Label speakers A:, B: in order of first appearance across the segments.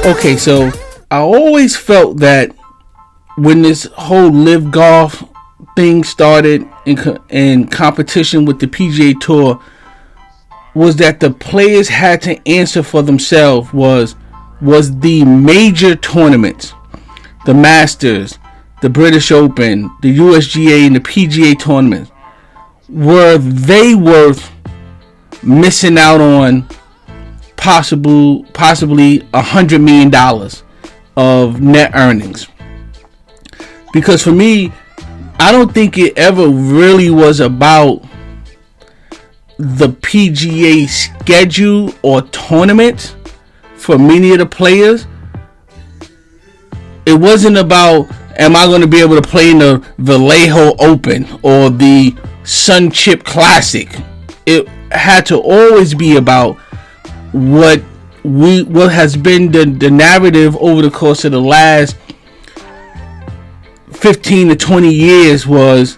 A: Okay, so I always felt that when this whole LIV Golf thing started in competition with the PGA Tour, was that the players had to answer for themselves was the major tournaments, the Masters, the British Open, the USGA, and the PGA tournaments. Were they worth missing out on possibly $100 million of net earnings? Because for me, I don't think it ever really was about the PGA schedule or tournament for many of the players. It wasn't about, am I going to be able to play in the Vallejo Open or the Sun Chip Classic? It had to always be about what has been the narrative over the course of the last 15 to 20 years was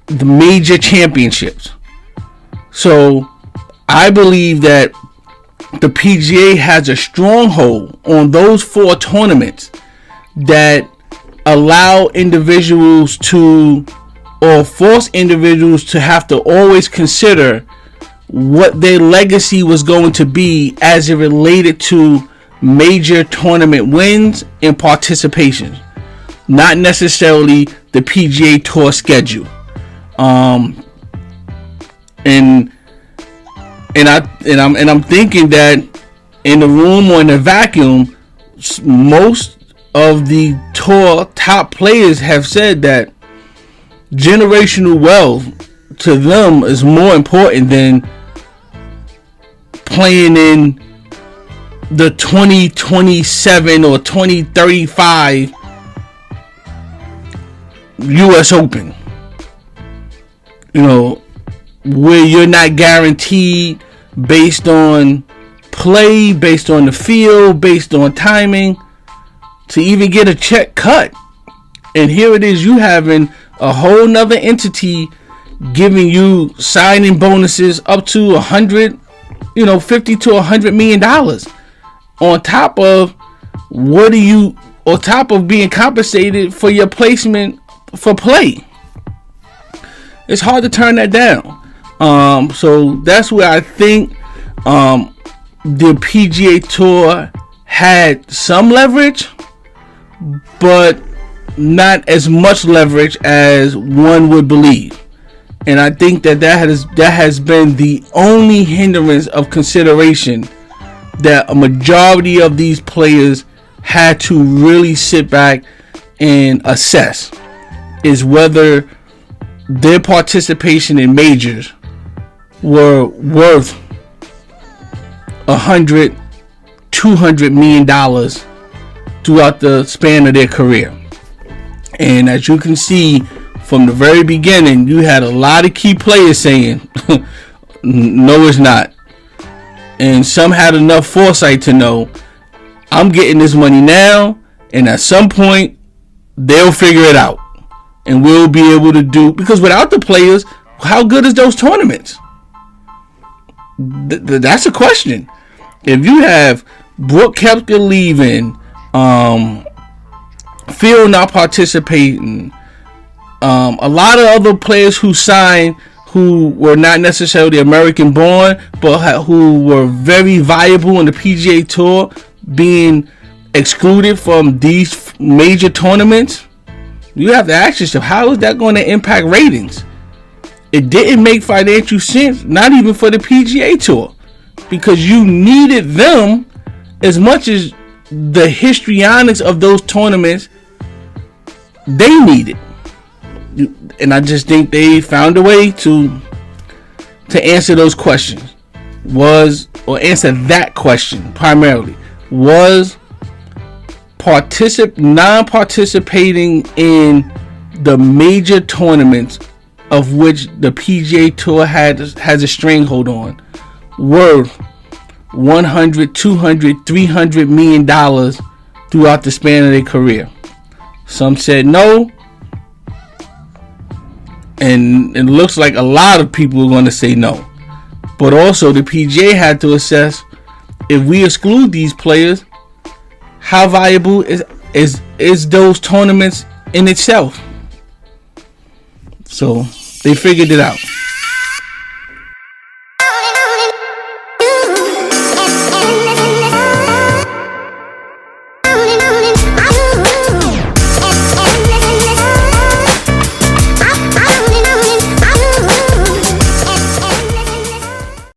A: the major championships. So I believe that the PGA has a stronghold on those four tournaments that allow individuals to, or force individuals to have to always consider what their legacy was going to be as it related to major tournament wins and participation, not necessarily the PGA Tour schedule. And I'm thinking that in the room or in the vacuum, most of the tour top players have said that generational wealth to them is more important than playing in the 2027 or 2035 US Open. You know, where you're not guaranteed based on play, based on the field, based on timing, to even get a check cut. And here it is, you having a whole nother entity giving you signing bonuses up to $50 to $100 million on top of being compensated for your placement for play. It's hard to turn that down. So that's where I think the PGA Tour had some leverage, but not as much leverage as one would believe. And I think that has been the only hindrance of consideration that a majority of these players had to really sit back and assess, is whether their participation in majors were worth $100-200 million throughout the span of their career. And as you can see from the very beginning, you had a lot of key players saying no, it's not. And some had enough foresight to know, I'm getting this money now, and at some point they'll figure it out, and we'll be able to do, because without the players, how good is those tournaments? That's a question. If you have Brooke Koepka leaving, Phil not participating, a lot of other players who signed who were not necessarily American born, but who were very viable in the PGA Tour being excluded from these major tournaments, you have to ask yourself, how is that going to impact ratings? It didn't make financial sense, not even for the PGA Tour, because you needed them as much as the histrionics of those tournaments they needed. And I just think they found a way to answer those questions. Answer that question primarily. Was non-participating in the major tournaments of which the PGA Tour has a stranglehold on worth $100, $200, $300 million throughout the span of their career? Some said no, and it looks like a lot of people are going to say no. But also the PGA had to assess, if we exclude these players, how valuable is those tournaments in itself. So they figured it out.